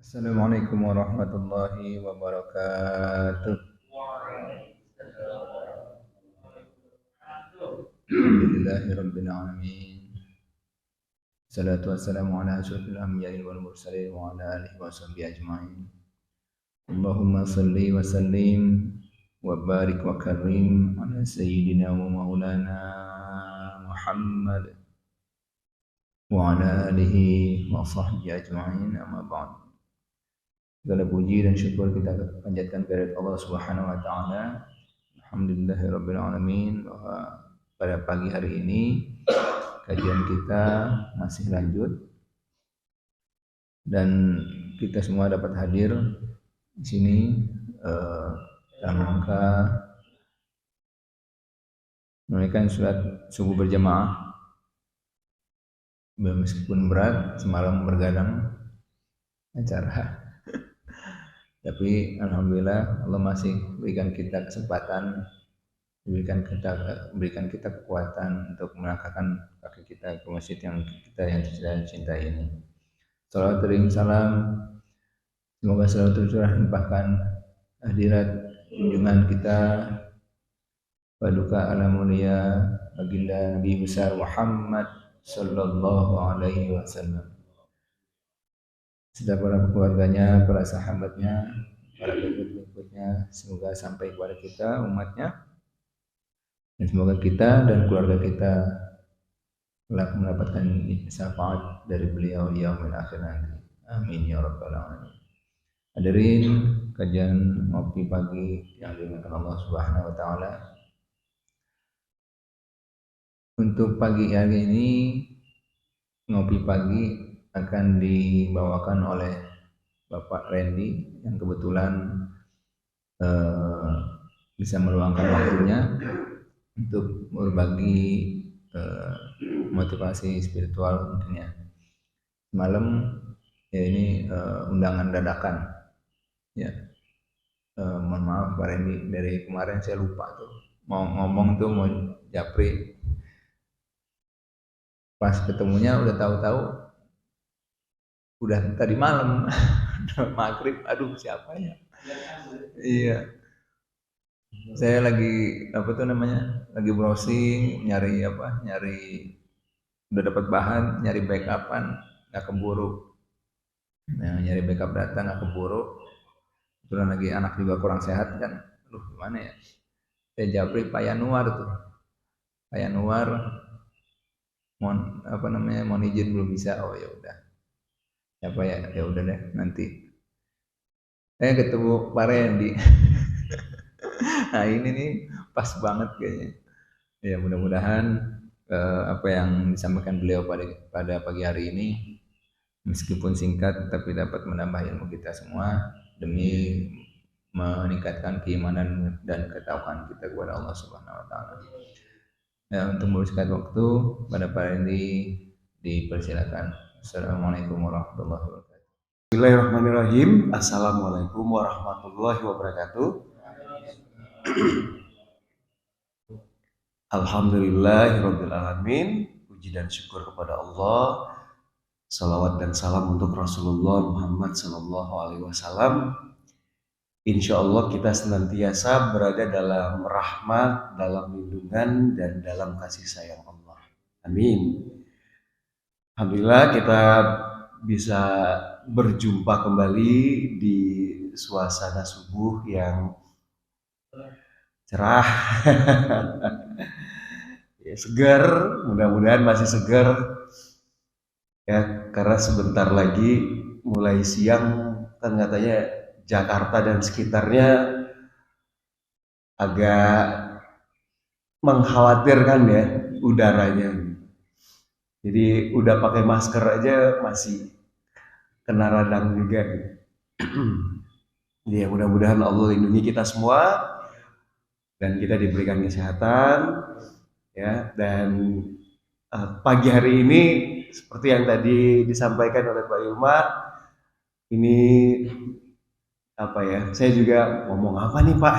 Assalamualaikum warahmatullahi wabarakatuh. Alhamdulillahirabbil alamin. Salatu wassalamu ala asyrofil anbiya'i wal mursalin wa ala alihi wa sahbihi ajmain. Allahumma salli wa sallim wa barik wa karim ala sayyidina wa maulana Muhammad wa ala alihi wa sahbihi ajmain, amma ba'd. Segala puji dan syukur kita panjatkan kepada Allah Subhanahu wa taala. Alhamdulillahirabbil alamin, bahwa pada pagi hari ini kajian kita masih lanjut dan kita semua dapat hadir di sini dalam rangka menunaikan sholat subuh berjamaah. Meskipun berat, semalam bergadang acara. Tapi alhamdulillah Allah masih berikan kita kesempatan, berikan kita kekuatan untuk melangkahkan kaki kita ke masjid yang kita cintai ini. Salawat dan salam semoga selalu tercurah limpahkan hadirat junjungan kita Paduka Alam Mulia Baginda Nabi besar Muhammad sallallahu alaihi wasallam, serta para keluarganya, para sahabatnya, para pengikut-pengikutnya, semoga sampai kepada kita umatnya, dan semoga kita dan keluarga kita telah mendapatkan syafaat dari beliau di yaumil akhir nanti. Amin ya rabbal alamin. Hadirin kajian ngopi pagi yang dimuliakan Allah Subhanahu wa taala. Untuk pagi hari ini ngopi pagi akan dibawakan oleh Bapak Randy yang kebetulan bisa meluangkan waktunya untuk berbagi motivasi spiritual mungkin ya. Semalam ya ini undangan dadakan ya. Mohon maaf Pak Randy, dari kemarin saya lupa tuh mau ngomong tuh, mau japri, pas ketemunya udah tahu-tahu udah tadi malam maghrib. Aduh, siapa ya? Iya, saya lagi lagi browsing, nyari udah dapat bahan, nyari backupan nggak keburu. Nah, nyari backup data nggak keburu, kebetulan lagi anak juga kurang sehat kan. Aduh, gimana ya? Saya japri Pak Yanuar tuh, Pak Yanuar mohon izin belum bisa. Oh ya udah, siapa ya udah deh, nanti saya ketemu Pak Randy. Nah ini nih pas banget kayaknya ya. Mudah-mudahan apa yang disampaikan beliau pada pagi hari ini meskipun singkat tapi dapat menambah ilmu kita semua demi meningkatkan keimanan dan ketakwaan kita kepada Allah Subhanahu wa taala. Ya, untuk menghabiskan waktu pada Pak Randy dipersilakan. Assalamualaikum warahmatullahi wabarakatuh. Bismillahirrahmanirrahim. Assalamualaikum warahmatullahi wabarakatuh. Alhamdulillahirabbil alamin. Puji dan syukur kepada Allah. Salawat dan salam untuk Rasulullah Muhammad sallallahu alaihi wasallam. Insya Allah kita senantiasa berada dalam rahmat, dalam lindungan, dan dalam kasih sayang Allah. Amin. Alhamdulillah kita bisa berjumpa kembali di suasana subuh yang cerah. Ya, segar, mudah-mudahan masih segar ya, karena sebentar lagi mulai siang kan katanya Jakarta dan sekitarnya agak mengkhawatirkan ya udaranya. Jadi udah pakai masker aja masih kena radang juga. Ya mudah-mudahan Allah lindungi kita semua dan kita diberikan kesehatan ya. Dan pagi hari ini seperti yang tadi disampaikan oleh Pak Ilmar, ini apa ya, saya juga ngomong apa nih Pak.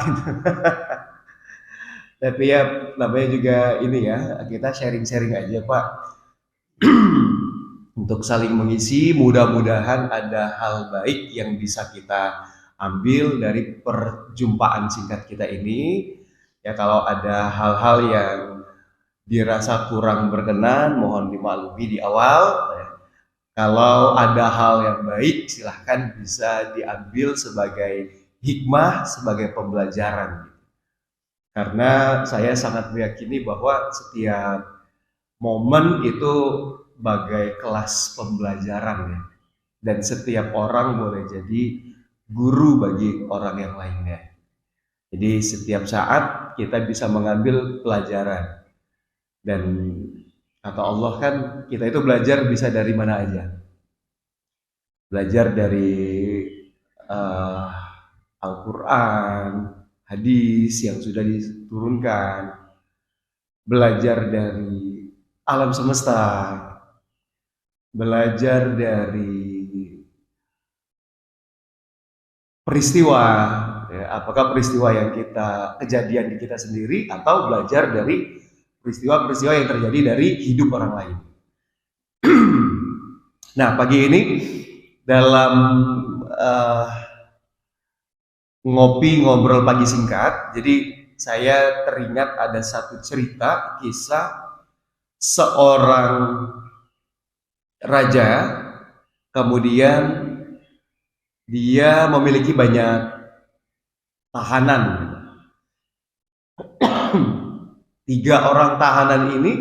Tapi ya namanya juga ini ya, kita sharing-sharing aja Pak. untuk saling mengisi. Mudah-mudahan ada hal baik yang bisa kita ambil dari perjumpaan singkat kita ini. Ya, kalau ada hal-hal yang dirasa kurang berkenan, mohon dimaklumi di awal. Kalau ada hal yang baik, silahkan bisa diambil sebagai hikmah, sebagai pembelajaran. Karena saya sangat meyakini bahwa setiap momen itu bagai kelas pembelajaran ya. Dan setiap orang boleh jadi guru bagi orang yang lainnya. Jadi setiap saat kita bisa mengambil pelajaran. Dan kata Allah kan kita itu belajar bisa dari mana aja. Belajar dari Al-Quran, hadis yang sudah diturunkan, belajar dari alam semesta, belajar dari peristiwa, ya, apakah peristiwa yang kejadian di kita sendiri atau belajar dari peristiwa-peristiwa yang terjadi dari hidup orang lain. Nah, pagi ini dalam ngopi ngobrol pagi singkat, jadi saya teringat ada satu cerita kisah seorang raja, kemudian dia memiliki banyak tahanan. 3 orang tahanan ini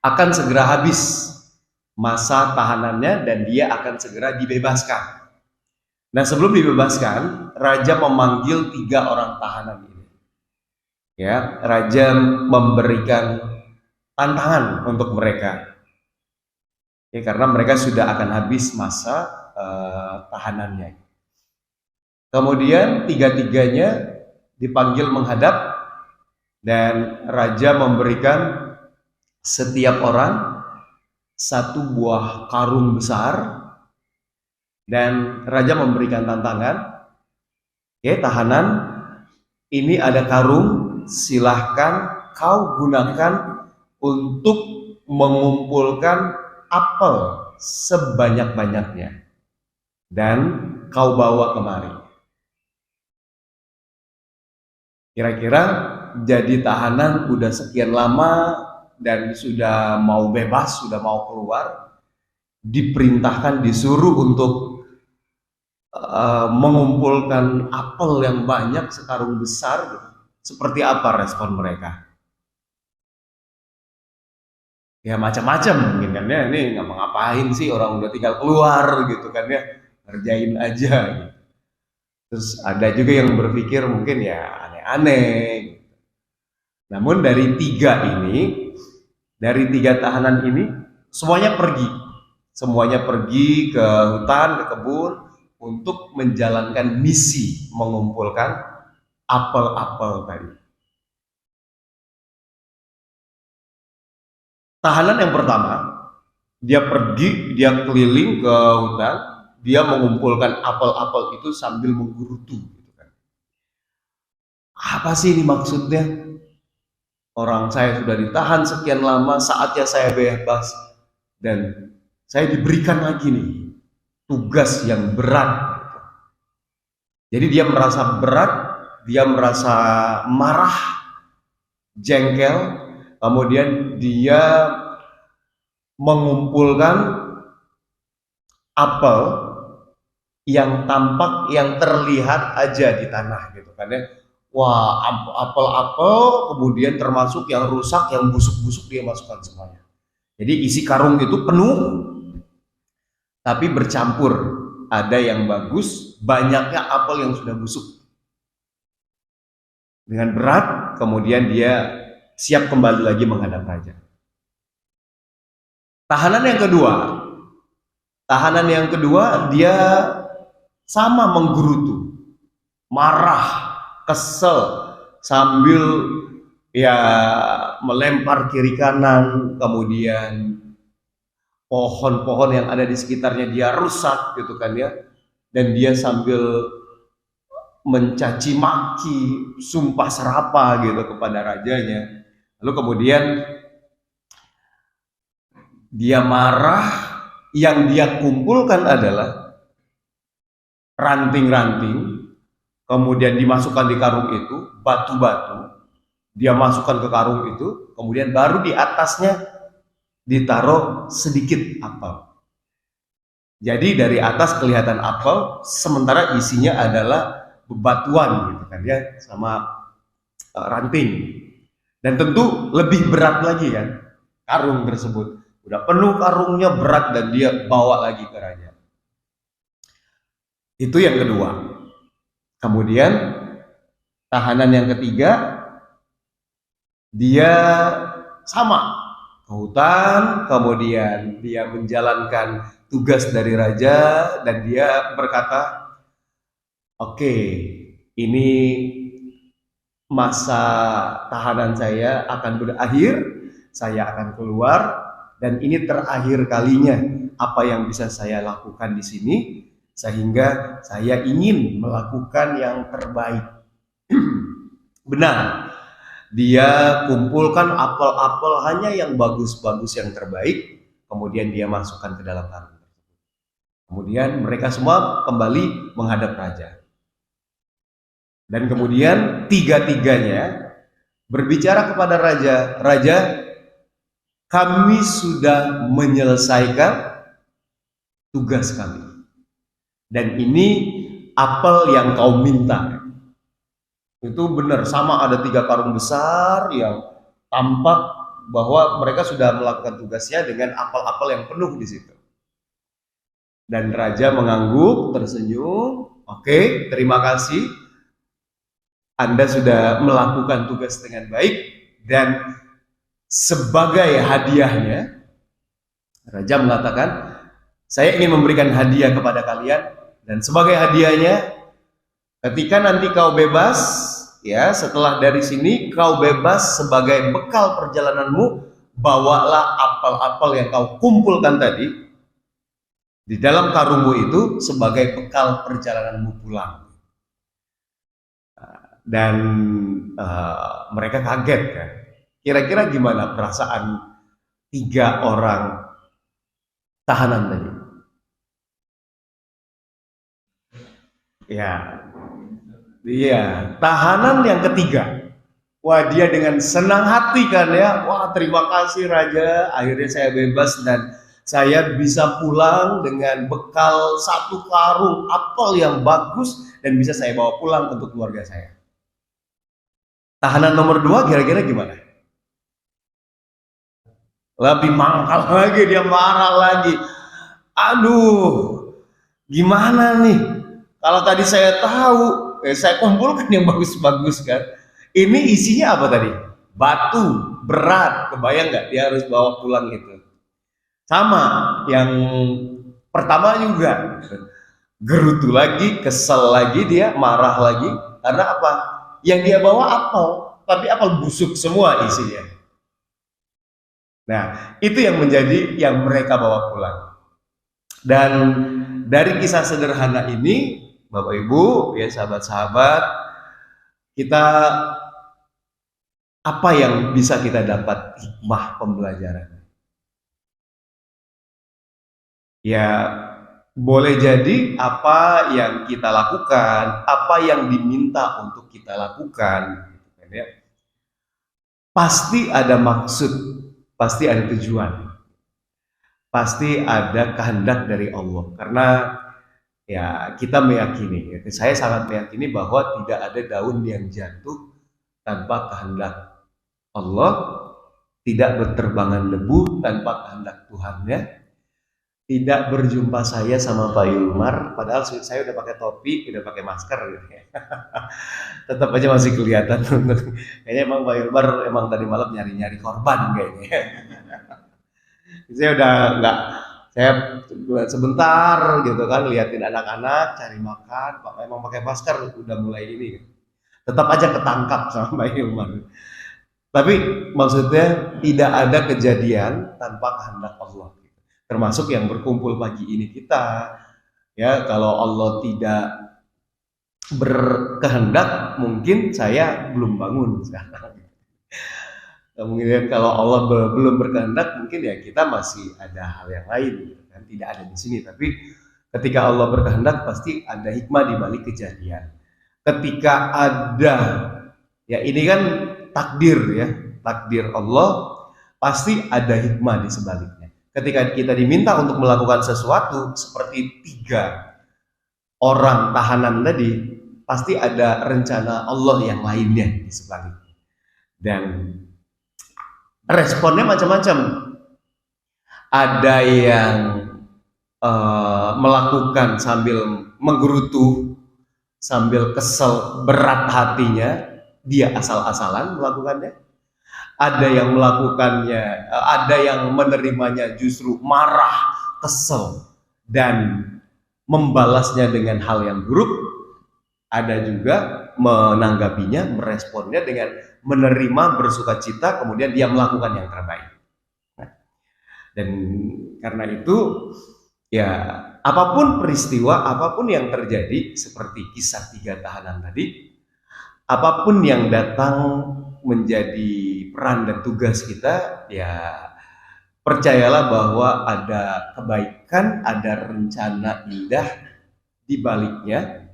akan segera habis masa tahanannya dan dia akan segera dibebaskan. Nah, sebelum dibebaskan, raja memanggil 3 orang tahanan ini. Ya, raja memberikan tantangan untuk mereka. Ya, karena mereka sudah akan habis masa tahanannya. Kemudian 3-tiganya dipanggil menghadap dan raja memberikan setiap orang 1 buah karung besar dan raja memberikan tantangan, oke, tahanan, ini ada karung, silahkan kau gunakan untuk mengumpulkan apel sebanyak-banyaknya dan kau bawa kemari. Kira-kira jadi tahanan udah sekian lama dan sudah mau bebas, sudah mau keluar, diperintahkan, disuruh untuk mengumpulkan apel yang banyak, sekarung besar. Seperti apa respon mereka? Ya macam-macam mungkin kan ya, ini nggak ngapain sih, orang udah tinggal keluar gitu kan ya, ngerjain aja gitu. Terus ada juga yang berpikir mungkin ya aneh-aneh. Namun dari 3 tahanan ini semuanya pergi ke hutan, ke kebun untuk menjalankan misi mengumpulkan apel-apel tadi. Tahanan yang pertama, dia pergi, dia keliling ke hutan, dia mengumpulkan apel-apel itu sambil menggerutu. Gitu kan. Apa sih ini maksudnya? Orang saya sudah ditahan sekian lama, saatnya saya bebas. Dan saya diberikan lagi nih tugas yang berat. Jadi dia merasa berat, dia merasa marah, jengkel, kemudian dia mengumpulkan apel yang tampak, yang terlihat aja di tanah gitu kan ya. Wah, apel-apel, kemudian termasuk yang rusak, yang busuk-busuk dia masukkan semuanya. Jadi isi karung itu penuh, tapi bercampur. Ada yang bagus, banyaknya apel yang sudah busuk. Dengan berat, kemudian dia siap kembali lagi menghadap raja. Tahanan yang kedua, dia sama menggerutu, marah, kesel, sambil ya melempar kiri kanan, kemudian pohon-pohon yang ada di sekitarnya dia rusak gitu kan ya, dan dia sambil mencaci maki, sumpah serapa gitu kepada rajanya. Lalu kemudian dia marah, yang dia kumpulkan adalah ranting-ranting, kemudian dimasukkan di karung itu, batu-batu, dia masukkan ke karung itu, kemudian baru di atasnya ditaruh sedikit apel. Jadi dari atas kelihatan apel, sementara isinya adalah bebatuan gitu kan ya, sama ranting. Dan tentu lebih berat lagi kan karung tersebut. Udah penuh karungnya, berat, dan dia bawa lagi ke raja. Itu yang kedua. Kemudian tahanan yang ketiga, dia sama ke hutan, kemudian dia menjalankan tugas dari raja, dan dia berkata, oke, ini masa tahanan saya akan berakhir, saya akan keluar, dan ini terakhir kalinya apa yang bisa saya lakukan di sini, sehingga saya ingin melakukan yang terbaik. Benar, dia kumpulkan apel-apel hanya yang bagus-bagus, yang terbaik, kemudian dia masukkan ke dalam karung. Kemudian mereka semua kembali menghadap raja. Dan kemudian tiga-tiganya berbicara kepada raja, "Raja, kami sudah menyelesaikan tugas kami. Dan ini apel yang kau minta." Itu benar, sama ada 3 karung besar yang tampak bahwa mereka sudah melakukan tugasnya dengan apel-apel yang penuh di situ. Dan raja mengangguk, tersenyum, "Oke, terima kasih. Anda sudah melakukan tugas dengan baik, dan sebagai hadiahnya," raja mengatakan, "saya ingin memberikan hadiah kepada kalian, dan sebagai hadiahnya, ketika nanti kau bebas, ya, setelah dari sini kau bebas, sebagai bekal perjalananmu, bawalah apel-apel yang kau kumpulkan tadi di dalam karungmu itu sebagai bekal perjalananmu pulang." Dan mereka kaget kan. Kira-kira gimana perasaan 3 orang tahanan tadi? Ya, iya, tahanan yang ketiga. Wah, dia dengan senang hati kan ya. Wah, terima kasih raja, akhirnya saya bebas dan saya bisa pulang dengan bekal 1 karung apel yang bagus dan bisa saya bawa pulang untuk keluarga saya. Tahanan nomor 2 kira-kira gimana? Lebih mangkal lagi, dia marah lagi. Aduh, gimana nih? Kalau tadi saya tahu, saya kumpulkan yang bagus-bagus kan. Ini isinya apa tadi? Batu, berat. Kebayang nggak? Dia harus bawa pulang gitu. Sama, yang pertama juga. Gerutu lagi, kesel lagi dia, marah lagi. Karena apa? Yang dia bawa apel, tapi apel busuk semua isinya. Nah, itu yang menjadi yang mereka bawa pulang. Dan dari kisah sederhana ini, Bapak Ibu, ya sahabat-sahabat, kita apa yang bisa kita dapat hikmah pembelajaran? Ya, boleh jadi apa yang kita lakukan, apa yang diminta untuk kita lakukan, ya, pasti ada maksud, pasti ada tujuan, pasti ada kehendak dari Allah. Karena ya kita meyakini, saya sangat meyakini bahwa tidak ada daun yang jatuh tanpa kehendak Allah, tidak berterbangan debu tanpa kehendak Tuhannya. Tidak berjumpa saya sama Pak Yulmar, padahal saya udah pakai topi, udah pakai masker gitu ya. Tetap aja masih kelihatan. Kayaknya emang Pak Yulmar emang tadi malam nyari-nyari korban kayaknya. Saya udah enggak, saya sebentar gitu kan liatin anak-anak cari makan, Pak emang pakai masker udah mulai ini. Tetap aja ketangkap sama Pak Yulmar. Tapi maksudnya tidak ada kejadian tanpa kehendak Allah. Termasuk yang berkumpul pagi ini kita, ya kalau Allah tidak berkehendak mungkin saya belum bangun sekarang. Kemudian kalau Allah belum berkehendak, mungkin ya kita masih ada hal yang lain gitu kan, tidak ada di sini. Tapi ketika Allah berkehendak pasti ada hikmah di balik kejadian. Ketika ada, ya ini kan takdir ya, takdir Allah, pasti ada hikmah di sebaliknya. Ketika kita diminta untuk melakukan sesuatu seperti 3 orang tahanan tadi, pasti ada rencana Allah yang lainnya di sebaliknya. Dan responnya macam-macam. Ada yang melakukan sambil menggerutu, sambil kesel, berat hatinya, dia asal-asalan melakukannya. Ada yang melakukannya, ada yang menerimanya justru marah, kesel, dan membalasnya dengan hal yang buruk. Ada juga menanggapinya, meresponnya dengan menerima, bersukacita, kemudian dia melakukan yang terbaik. Dan karena itu, ya apapun peristiwa, apapun yang terjadi, seperti kisah 3 tahanan tadi, apapun yang datang menjadi peran dan tugas kita, ya percayalah bahwa ada kebaikan, ada rencana indah di baliknya,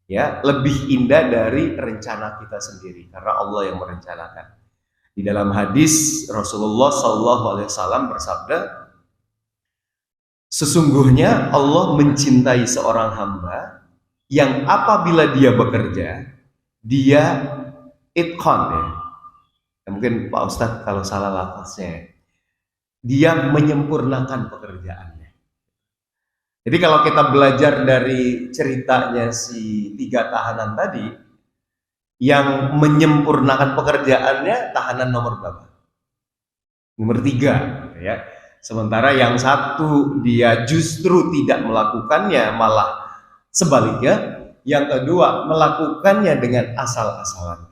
ya lebih indah dari rencana kita sendiri, karena Allah yang merencanakan. Di dalam hadis Rasulullah SAW bersabda, sesungguhnya Allah mencintai seorang hamba yang apabila dia bekerja, dia itqan ya. Mungkin Pak Ustadz kalau salah lafaznya, dia menyempurnakan pekerjaannya. Jadi kalau kita belajar dari ceritanya si 3 tahanan tadi, yang menyempurnakan pekerjaannya tahanan nomor berapa? Nomor 3 ya. Sementara yang satu dia justru tidak melakukannya, malah sebaliknya. Yang kedua melakukannya dengan asal-asalan.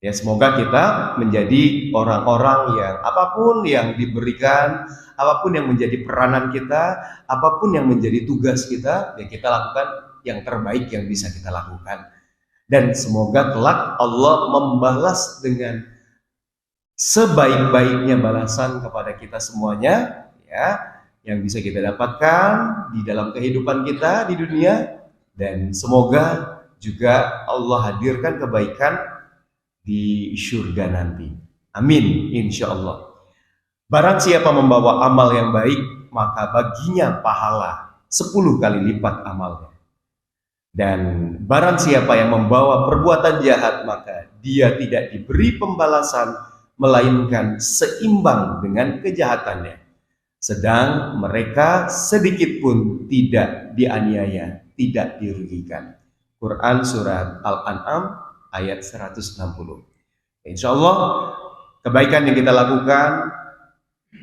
Ya, semoga kita menjadi orang-orang yang apapun yang diberikan, apapun yang menjadi peranan kita, apapun yang menjadi tugas kita, ya kita lakukan yang terbaik yang bisa kita lakukan. Dan semoga kelak Allah membalas dengan sebaik-baiknya balasan kepada kita semuanya, ya, yang bisa kita dapatkan di dalam kehidupan kita di dunia. Dan semoga juga Allah hadirkan kebaikan di surga nanti. Amin, insya Allah. Barang siapa membawa amal yang baik, maka baginya pahala 10 kali lipat amalnya. Dan barang siapa yang membawa perbuatan jahat, maka dia tidak diberi pembalasan, melainkan seimbang dengan kejahatannya. Sedang mereka sedikit pun tidak dianiaya, tidak dirugikan. Quran Surat Al-An'am ayat 160. Insya Allah kebaikan yang kita lakukan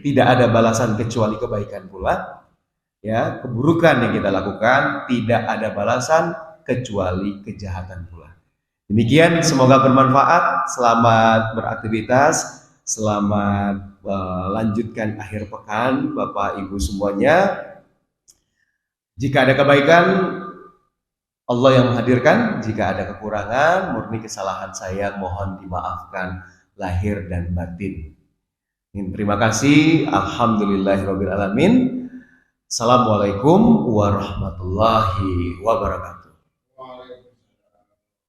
tidak ada balasan kecuali kebaikan pula. Ya, keburukan yang kita lakukan tidak ada balasan kecuali kejahatan pula. Demikian, semoga bermanfaat. Selamat beraktivitas, selamat lanjutkan akhir pekan Bapak Ibu semuanya. Jika ada kebaikan, Allah yang menghadirkan. Jika ada kekurangan, murni kesalahan saya, mohon dimaafkan lahir dan batin. Terima kasih. Alhamdulillahirrabbilalamin. Assalamualaikum warahmatullahi wabarakatuh.